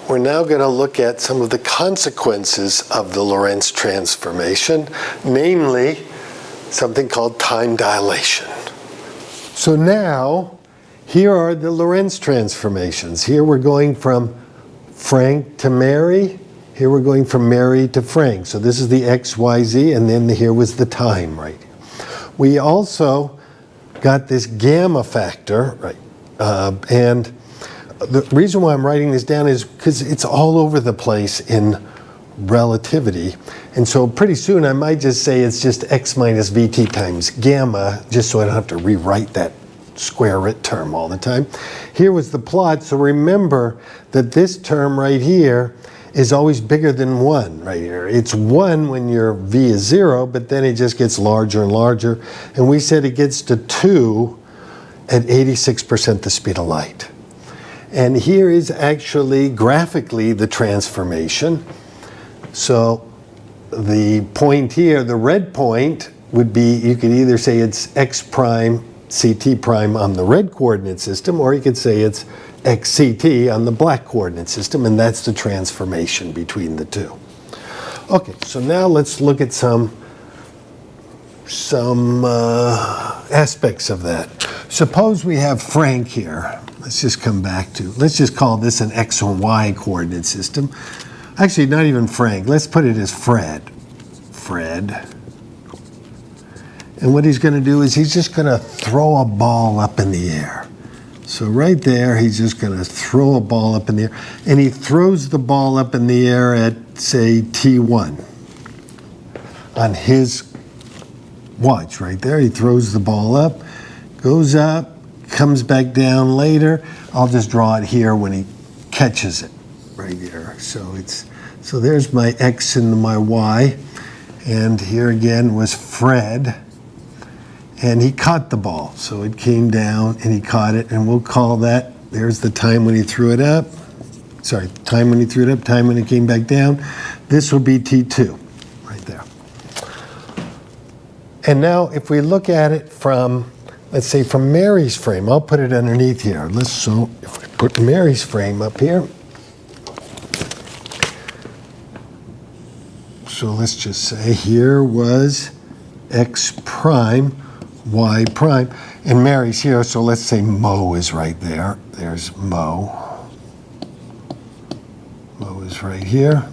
we're now going to look at some of the consequences of the Lorentz transformation, namely something called time dilation. So now, here are the Lorentz transformations. Here we're going from Frank to Mary. Here we're going from Mary to Frank. So this is the X, Y, Z, and then here was the time right here. We also got this gamma factor, right? And the reason why I'm writing this down is because it's all over the place in relativity. And so pretty soon I might just say it's just x minus vt times gamma, just so I don't have to rewrite that square root term all the time. Here was the plot, so remember that this term right here is always bigger than 1 right here. It's 1 when your v is 0, but then it just gets larger and larger. And we said it gets to 2 at 86% the speed of light. And here is actually graphically the transformation. So the point here, the red point, would be, you could either say it's x prime ct prime on the red coordinate system, or you could say it's xct on the black coordinate system, and that's the transformation between the two. Okay, so now let's look at some aspects of that. Suppose we have Frank here. Let's just come back to, let's just call this an x and y coordinate system. Actually, not even Frank. Let's put it as Fred. And what he's going to do is he's just going to throw a ball up in the air. So right there, he's just going to throw a ball up in the air. And he throws the ball up in the air at, say, T1. On his watch right there, he throws the ball up, goes up, comes back down later. I'll just draw it here when he catches it right here. So there's my x and my y. And here again was Fred. And he caught the ball. So it came down and he caught it, and we'll call that, there's the time when he threw it up. Sorry, time when he threw it up, time when it came back down. This will be T2 right there. And now if we look at it from, let's say from Mary's frame, I'll put it underneath here. So if I put Mary's frame up here, so let's just say here was x prime, y prime, and Mary's here, so let's say Mo is right there. There's Mo. Mo is right here.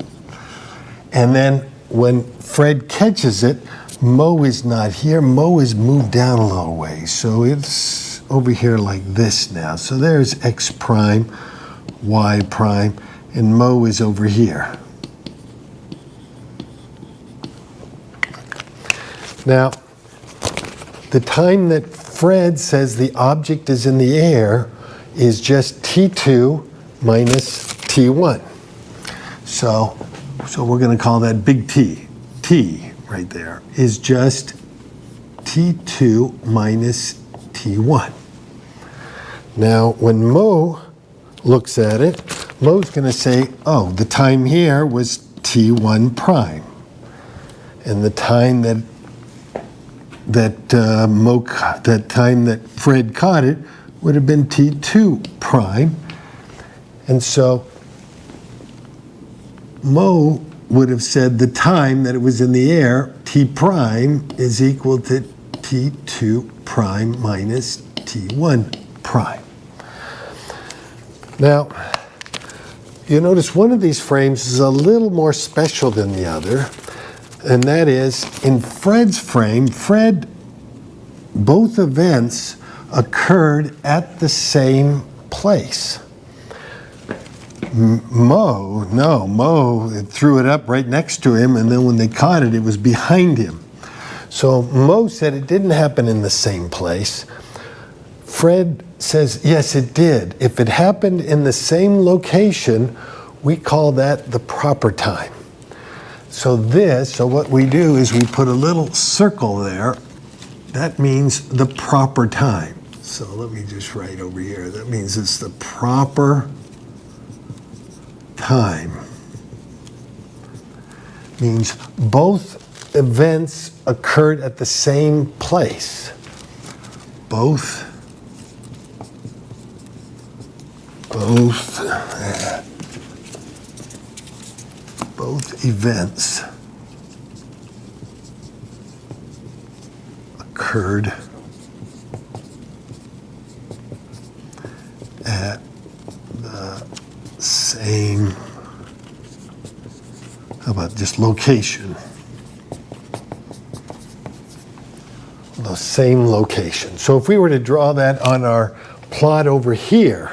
And then when Fred catches it, Mo is not here. Mo is moved down a little way, so it's over here like this now. So there's x prime, y prime, and Mo is over here. Now, the time that Fred says the object is in the air is just T2 minus T1. So we're going to call that big T. T right there is just T2 minus T1. Now, when Mo looks at it, Mo's going to say, oh, the time here was T1 prime. And the time that time that Fred caught it would have been T2 prime. And so Mo would have said the time that it was in the air, T prime, is equal to T2 prime minus T1 prime. Now, you notice one of these frames is a little more special than the other. And that is, in Fred's frame, both events occurred at the same place. Mo threw it up right next to him, and then when they caught it, it was behind him. So Mo said it didn't happen in the same place. Fred says, yes, it did. If it happened in the same location, we call that the proper time. So what we do is we put a little circle there. That means the proper time. So let me just write over here. That means it's the proper time. Means both events occurred at the same place. Both both events occurred at the same, how about just location? The same location. So if we were to draw that on our plot over here,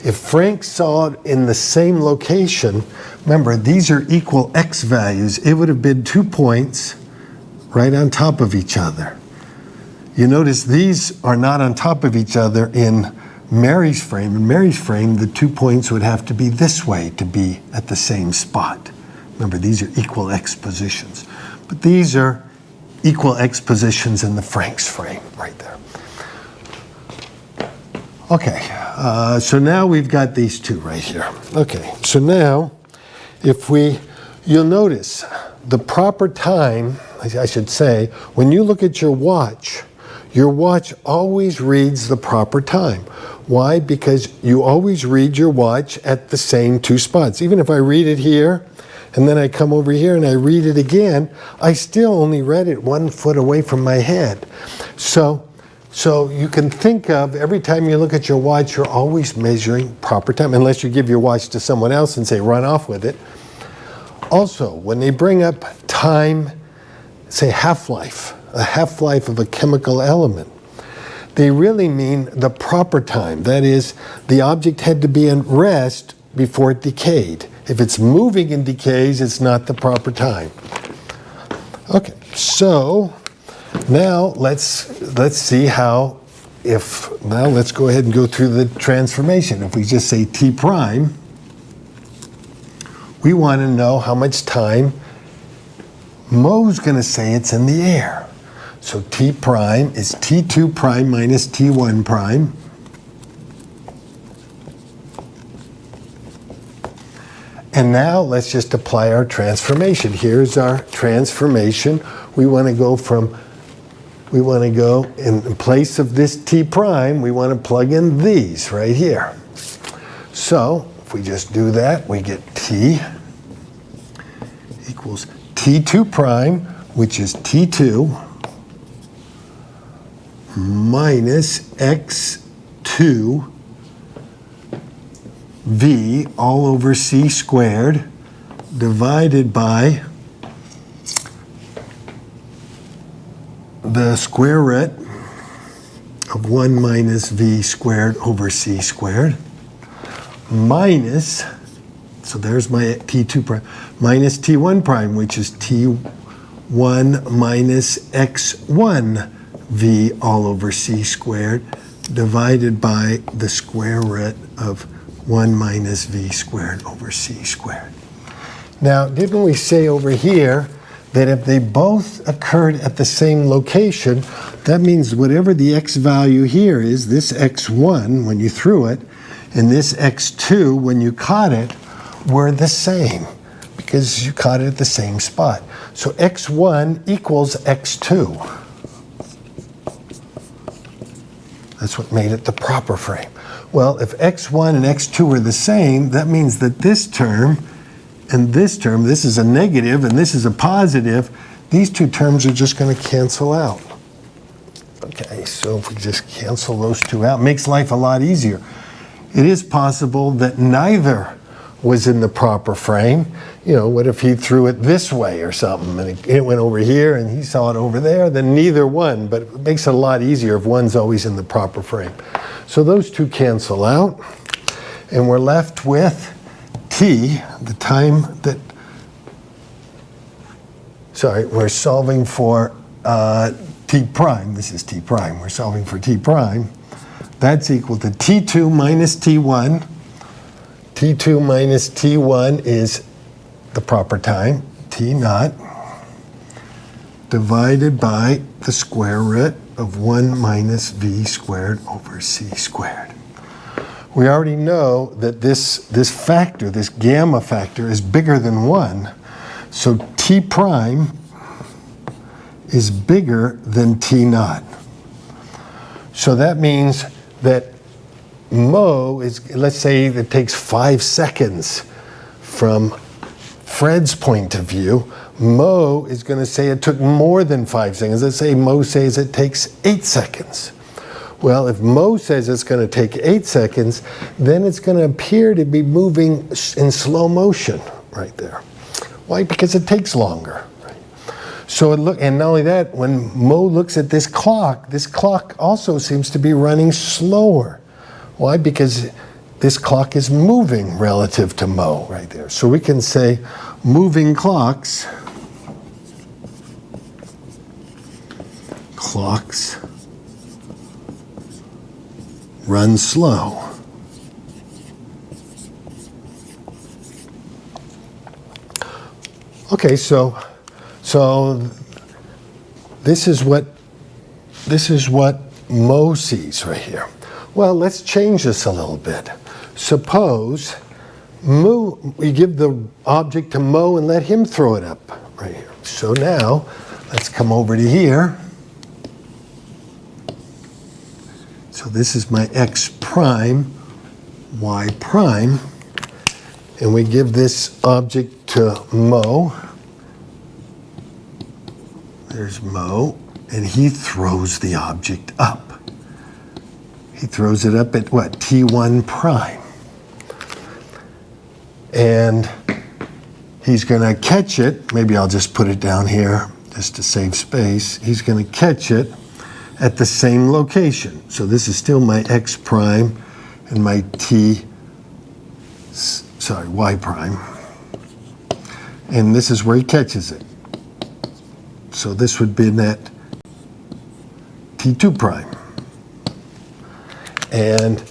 if Frank saw it in the same location, remember these are equal x values, it would have been 2 points right on top of each other. You notice these are not on top of each other in Mary's frame. In Mary's frame, the 2 points would have to be this way to be at the same spot. Remember, these are equal x positions. But these are equal x positions in the Frank's frame right there. Okay, so now we've got these two right here. Okay, so now you'll notice the proper time, I should say, when you look at your watch always reads the proper time. Why? Because you always read your watch at the same two spots. Even if I read it here, and then I come over here and I read it again, I still only read it 1 foot away from my head. So you can think of every time you look at your watch, you're always measuring proper time, unless you give your watch to someone else and say, run off with it. Also, when they bring up time, say half-life, a half-life of a chemical element, they really mean the proper time. That is, the object had to be at rest before it decayed. If it's moving and decays, it's not the proper time. Okay, so now let's see how, now let's go ahead and go through the transformation. If we just say t prime, we want to know how much time Mo's going to say it's in the air. So t prime is t2 prime minus t1 prime. And now let's just apply our transformation. Here's our transformation. We want to go in place of this t prime, we want to plug in these right here. So if we just do that, we get t equals t2 prime, which is t2 minus x2 v all over c squared divided by the square root of 1 minus v squared over c squared minus, so there's my t2 prime, minus t1 prime, which is t1 minus x1 v all over c squared divided by the square root of 1 minus v squared over c squared. Now, didn't we say over here that if they both occurred at the same location, that means whatever the x value here is, this x1 when you threw it, and this x2 when you caught it, were the same, because you caught it at the same spot. So x1 equals x2. That's what made it the proper frame. Well, if x1 and x2 are the same, that means that this term and this term, this is a negative and this is a positive, these two terms are just going to cancel out. Okay, so if we just cancel those two out, it makes life a lot easier. It is possible that neither was in the proper frame. You know, what if he threw it this way or something and it went over here and he saw it over there? Then neither one, but it makes it a lot easier if one's always in the proper frame. So those two cancel out, and we're left with t, the time that, sorry, we're solving for t prime. This is t prime. We're solving for t prime. That's equal to t2 minus t1. t2 minus t1 is the proper time, t naught, divided by the square root of 1 minus v squared over c squared. We already know that this factor, this gamma factor, is bigger than 1. So t prime is bigger than t naught. So that means that Mo is, let's say it takes 5 seconds from Fred's point of view, Mo is going to say it took more than 5 seconds. Let's say Mo says it takes 8 seconds. Well, if Mo says it's going to take 8 seconds, then it's going to appear to be moving in slow motion right there. Why? Because it takes longer. Right? So and not only that, when Mo looks at this clock also seems to be running slower. Why? Because this clock is moving relative to Mo right there. So we can say moving clocks run slow. Okay, so this is what Mo sees right here. Well, let's change this a little bit. Suppose we give the object to Mo and let him throw it up right here. So now let's come over to here. So this is my x prime, y prime, and we give this object to Mo. There's Mo, and he throws the object up. He throws it up at what? T1 prime. And he's going to catch it. Maybe I'll just put it down here just to save space. He's going to catch it at the same location. So this is still my x prime and my y prime. And this is where he catches it. So this would be at T2 prime. And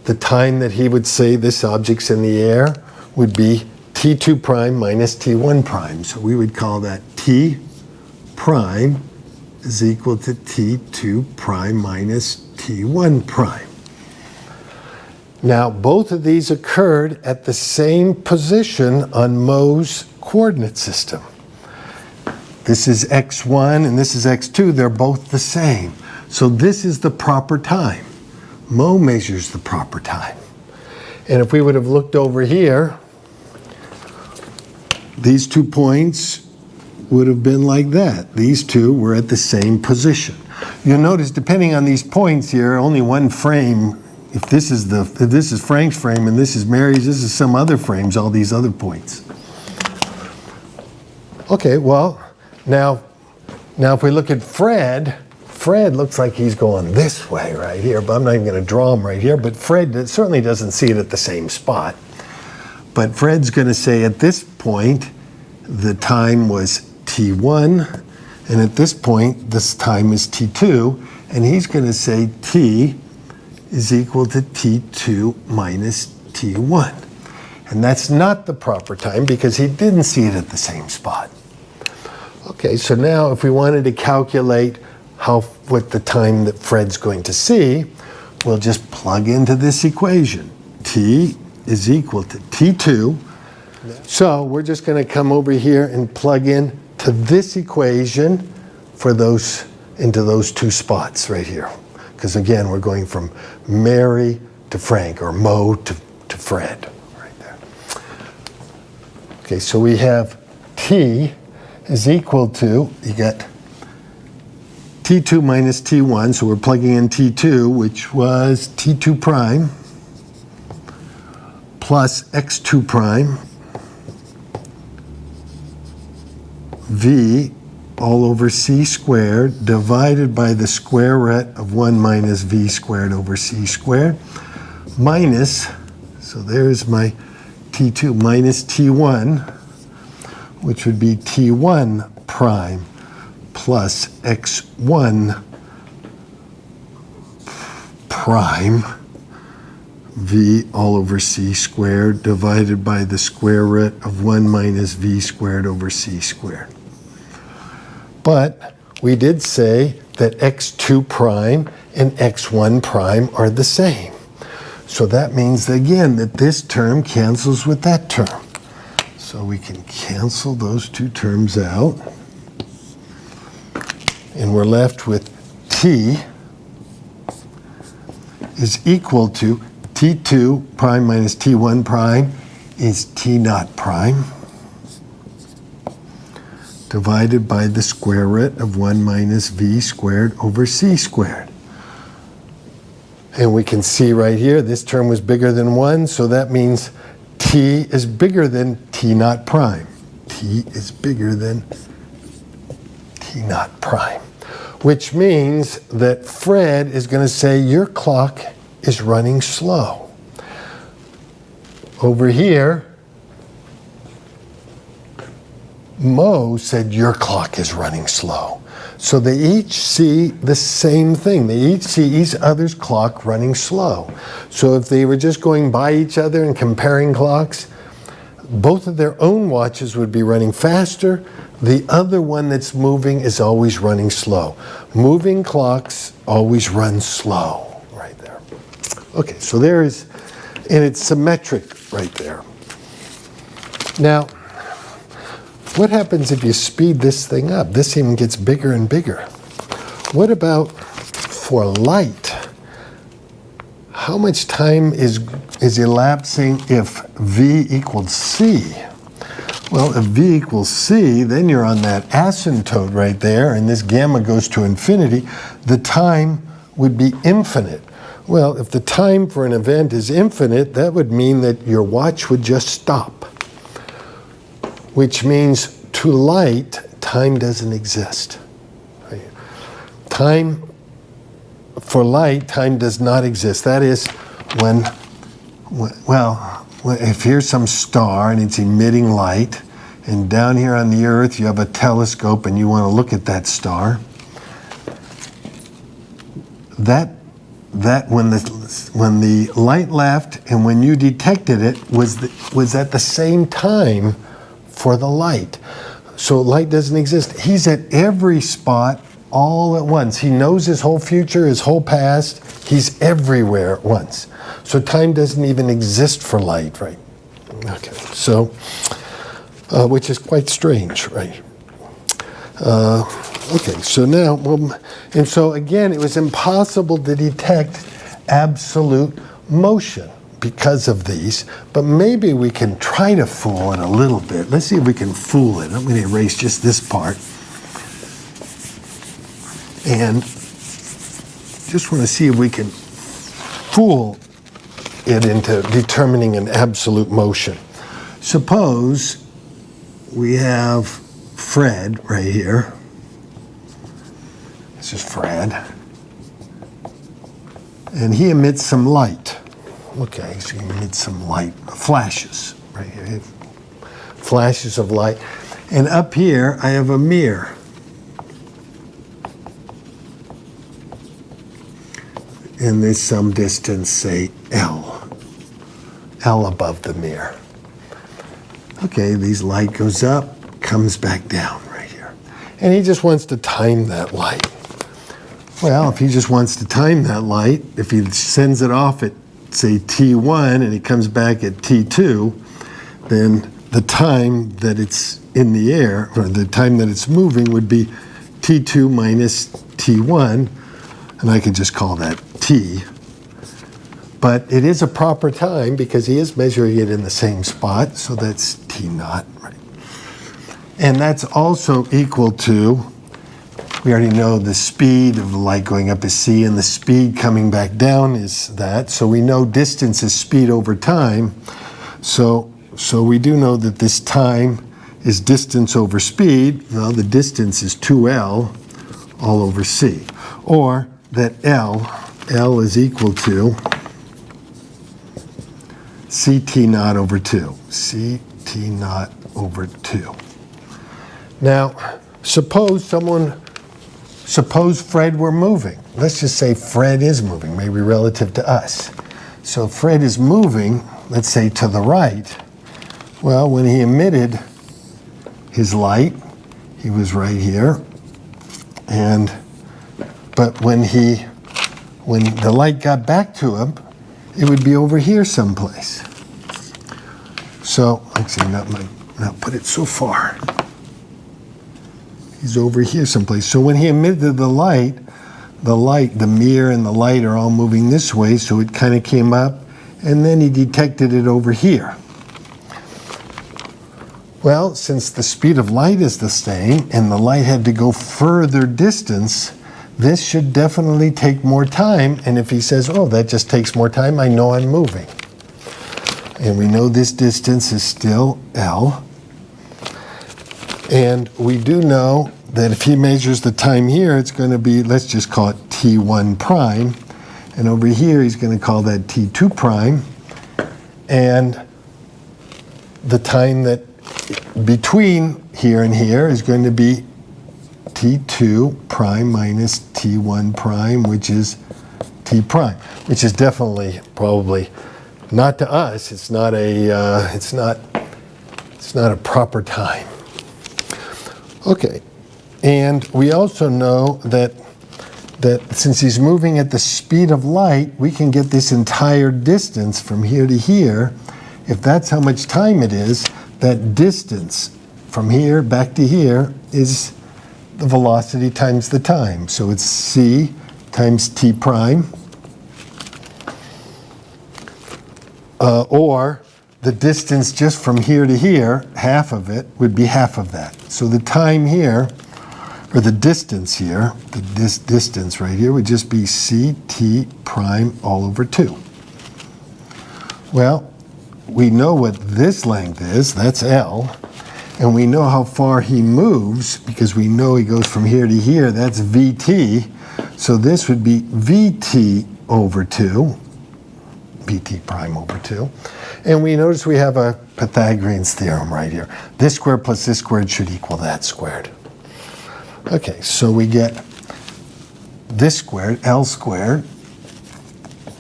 the time that he would say this object's in the air would be T2 prime minus T1 prime. So we would call that T prime is equal to T2 prime minus T1 prime. Now, both of these occurred at the same position on Mo's coordinate system. This is x1 and this is x2. They're both the same. So this is the proper time. Mo measures the proper time. And if we would have looked over here, these 2 points would have been like that. These two were at the same position. You'll notice, depending on these points here, only one frame. If this is Frank's frame and this is Mary's, this is some other frames, all these other points. Okay, well, now if we look at Fred looks like he's going this way right here, but I'm not even going to draw him right here. But Fred certainly doesn't see it at the same spot. But Fred's going to say at this point, the time was T1, and at this point, this time is T2, and he's going to say T is equal to T2 minus T1. And that's not the proper time because he didn't see it at the same spot. Okay, so now if we wanted to calculate what the time that Fred's going to see, we'll just plug into this equation. T is equal to T2. So we're just going to come over here and plug in to this equation for into those 2 spots right here. Because again, we're going from Mary to Frank, or Mo to Fred, right there. Okay, so we have T is equal to, you got T2 minus T1, so we're plugging in T2, which was T2 prime, plus x2 prime, V all over c squared divided by the square root of 1 minus v squared over c squared, minus, so there's my T2 minus T1, which would be T1 prime plus x1 prime v all over c squared divided by the square root of 1 minus v squared over c squared. But we did say that x2 prime and x1 prime are the same. So that means, again, that this term cancels with that term. So we can cancel those 2 terms out. And we're left with T is equal to T2 prime minus T1 prime is T naught prime divided by the square root of 1 minus v squared over c squared. And we can see right here, this term was bigger than 1, so that means t is bigger than t naught prime. T is bigger than t naught prime, which means that Fred is going to say, your clock is running slow. Over here, Mo said, your clock is running slow. So they each see the same thing. They each see each other's clock running slow. So if they were just going by each other and comparing clocks, both of their own watches would be running faster. The other one that's moving is always running slow. Moving clocks always run slow, right there. Okay, so there is, and it's symmetric right there. Now, what happens if you speed this thing up? This even gets bigger and bigger. What about for light? How much time is elapsing if v equals c? Well, if v equals c, then you're on that asymptote right there, and this gamma goes to infinity. The time would be infinite. Well, if the time for an event is infinite, that would mean that your watch would just stop, which means to light, time doesn't exist. Time, for light, time does not exist. That is when if here's some star and it's emitting light, and down here on the earth you have a telescope and you want to look at that star, that when the light left and when you detected it was at the same time for the light. So light doesn't exist. He's at every spot all at once. He knows his whole future, his whole past. He's everywhere at once. So time doesn't even exist for light, right? Okay, so, which is quite strange, right? Okay, so now, and so again, it was impossible to detect absolute motion because of these, but maybe we can try to fool it a little bit. Let's see if we can fool it. I'm going to erase just this part. And just want to see if we can fool it into determining an absolute motion. Suppose we have Fred right here. This is Fred. And he emits some light. Okay, so he emits some light, flashes right here. Flashes of light. And up here, I have a mirror. And there's some distance, say L above the mirror. Okay, these light goes up, comes back down right here. And he just wants to time that light. Well, if he just wants to time that light, if he sends it off at, say, T1 and he comes back at T2, then the time that it's in the air, or the time that it's moving, would be T2 minus T1, and I can just call that T. But it is a proper time because he is measuring it in the same spot, so that's T naught, right? And that's also equal to, we already know the speed of the light going up is c, and the speed coming back down is that. So we know distance is speed over time. So we do know that this time is distance over speed. Well, the distance is 2L all over c. Or that L is equal to CT naught over 2. CT naught over 2. Now, suppose Fred were moving. Let's just say Fred is moving, maybe relative to us. So Fred is moving, let's say to the right. Well, when he emitted his light, he was right here. But when the light got back to him, it would be over here someplace. So, actually, not put it so far. He's over here someplace. So when he emitted the light, the mirror and the light are all moving this way, so it kind of came up, and then he detected it over here. Well, since the speed of light is the same and the light had to go further distance, this should definitely take more time. And if he says, oh, that just takes more time, I know I'm moving. And we know this distance is still L. And we do know that if he measures the time here, it's going to be, let's just call it T1 prime. And over here, he's going to call that T2 prime. And the time that between here and here is going to be T2 prime minus T1 prime, which is T prime, which is definitely probably not to us. It's not a proper time. Okay, and we also know that since he's moving at the speed of light, we can get this entire distance from here to here. If that's how much time it is, that distance from here back to here is the velocity times the time. So it's c times t prime, or the distance just from here to here, half of it would be half of that. So the time here, or the distance here, this distance right here would just be ct prime all over 2. Well, we know what this length is, that's L, and we know how far he moves because we know he goes from here to here, that's Vt. So this would be Vt over 2, Vt prime over 2. And we notice we have a Pythagorean's theorem right here. This squared plus this squared should equal that squared. Okay, so we get this squared, L squared,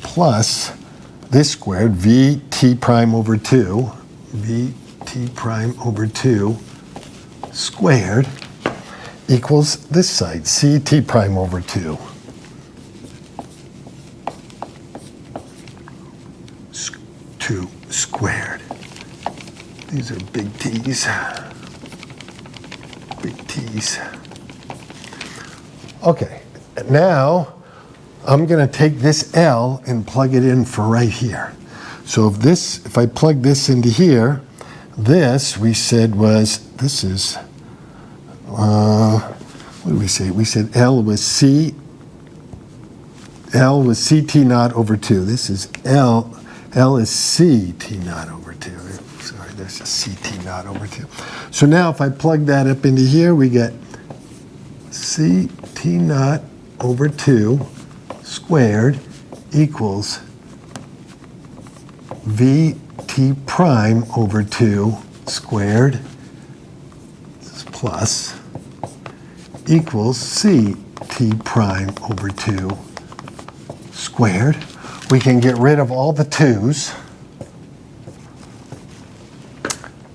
plus this squared, Vt prime over 2, Vt prime over 2 squared equals this side, Ct prime over 2. 2 squared. These are big T's. Big T's. Okay, now I'm going to take this L and plug it in for right here. So if I plug this into here, this we said was, this is, what did we say? We said L was Ct naught over 2. This is L is Ct naught over 2. Sorry, there's a Ct naught over 2. So now if I plug that up into here, we get Ct naught over 2 squared equals Vt prime over 2 squared plus equals Ct prime over 2 squared. We can get rid of all the 2's,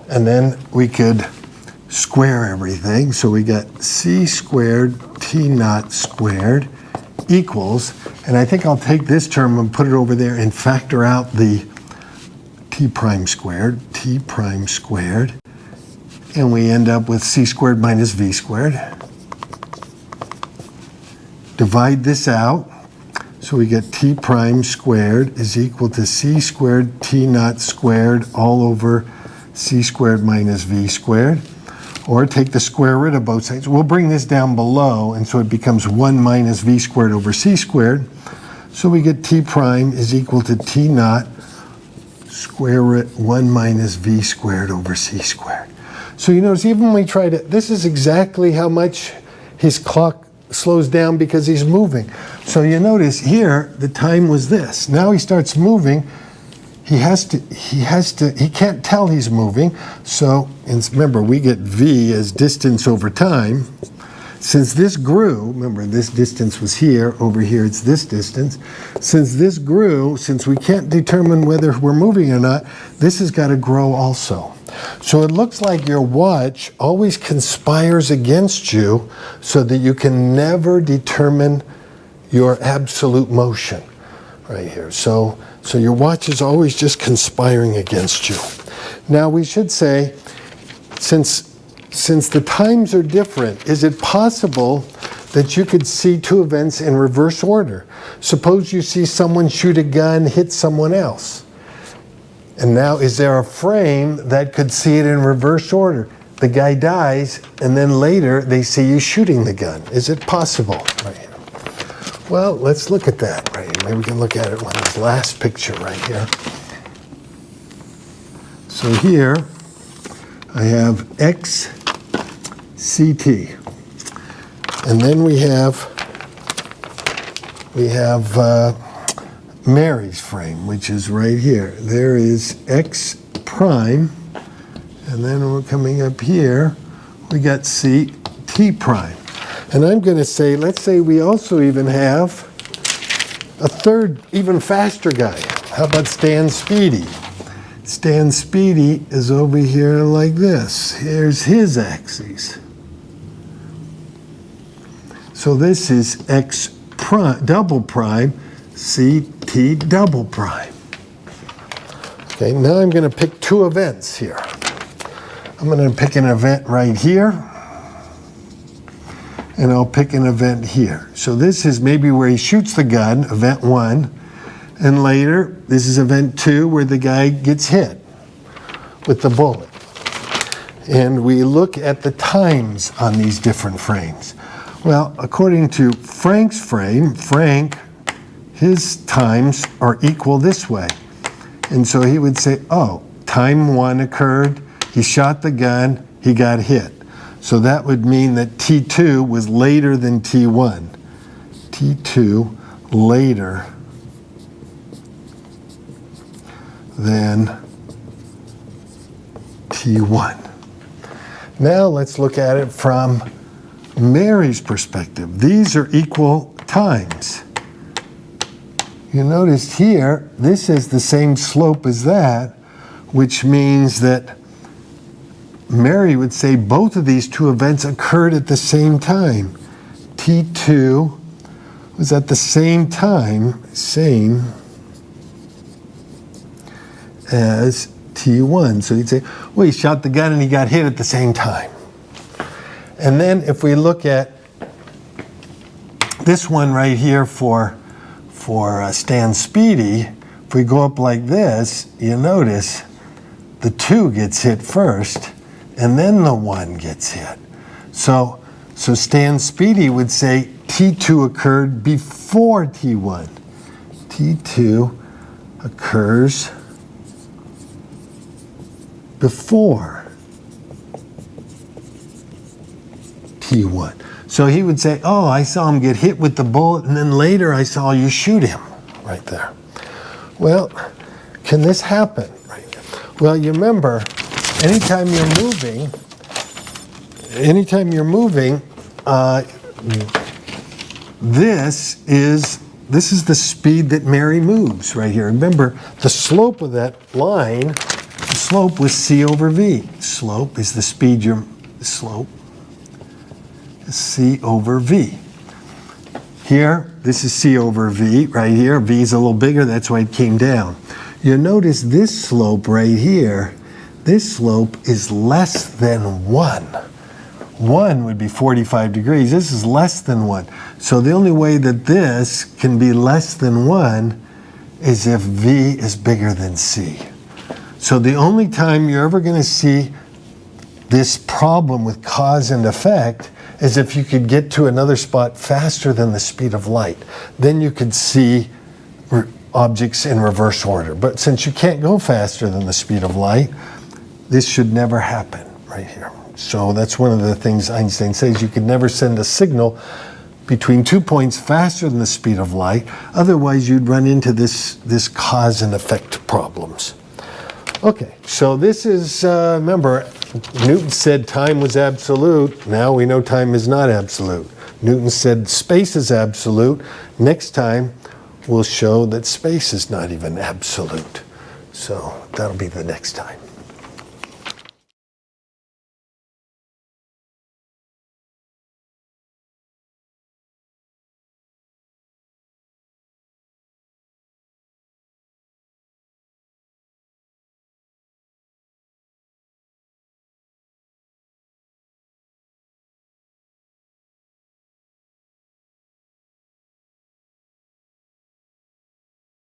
and then we could square everything. So we got c squared t naught squared equals, and I think I'll take this term and put it over there and factor out the t prime squared, and we end up with c squared minus v squared. Divide this out. So we get t prime squared is equal to c squared t naught squared all over c squared minus v squared. Or take the square root of both sides. We'll bring this down below, and so it becomes 1 minus v squared over c squared. So we get t prime is equal to t naught square root 1 minus v squared over c squared. So you notice even when we try to, this is exactly how much his clock slows down because he's moving. So you notice here the time was this. Now he starts moving. He can't tell he's moving. So, and remember, we get v as distance over time. Since this grew, remember this distance was here, over here it's this distance. Since this grew, since we can't determine whether we're moving or not, this has got to grow also. So it looks like your watch always conspires against you so that you can never determine your absolute motion right here. So your watch is always just conspiring against you. Now we should say, since the times are different, is it possible that you could see two events in reverse order? Suppose you see someone shoot a gun, hit someone else. And now, is there a frame that could see it in reverse order? The guy dies, and then later they see you shooting the gun. Is it possible? Right here. Well, let's look at that right here. Maybe we can look at it on this last picture right here. So here I have XCT. And then we have Mary's frame, which is right here. There is X prime, and then we're coming up here, we got CT prime. And I'm going to say, let's say we also even have a third, even faster guy. How about Stan Speedy? Stan Speedy is over here like this. Here's his axes. So this is X prime, double prime, CT double prime. Okay, now I'm going to pick two events here. I'm going to pick an event right here, and I'll pick an event here. So this is maybe where he shoots the gun, event 1, and later, this is event 2, where the guy gets hit with the bullet. And we look at the times on these different frames. Well, according to Frank's frame, his times are equal this way. And so he would say, oh, time 1 occurred, he shot the gun, he got hit. So that would mean that T2 was later than T1. T2 later than T1. Now let's look at it from Mary's perspective. These are equal times. You notice here, this is the same slope as that, which means that Mary would say both of these two events occurred at the same time. T2 was at the same time, same as T1. So you'd say, well, he shot the gun and he got hit at the same time. And then if we look at this one right here for Stan Speedy, if we go up like this, you notice the 2 gets hit first, and then the 1 gets hit. So Stan Speedy would say T2 occurred before T1. T2 occurs before T1. So he would say, oh, I saw him get hit with the bullet, and then later I saw you shoot him right there. Well, can this happen? Well, you remember, anytime you're moving, this is the speed that Mary moves right here. Remember, the slope of that line, the slope was C over V. Slope is the speed slope is C over V. Here, this is C over V right here. V is a little bigger, that's why it came down. You'll notice this slope right here, this slope is less than 1. 1 would be 45 degrees. This is less than 1. So the only way that this can be less than 1 is if V is bigger than C. So the only time you're ever going to see this problem with cause and effect is if you could get to another spot faster than the speed of light. Then you could see objects in reverse order. But since you can't go faster than the speed of light, this should never happen right here. So that's one of the things Einstein says. You could never send a signal between 2 points faster than the speed of light. Otherwise, you'd run into this cause and effect problems. Okay, so this is, remember, Newton said time was absolute. Now we know time is not absolute. Newton said space is absolute. Next time, we'll show that space is not even absolute. So that'll be the next time.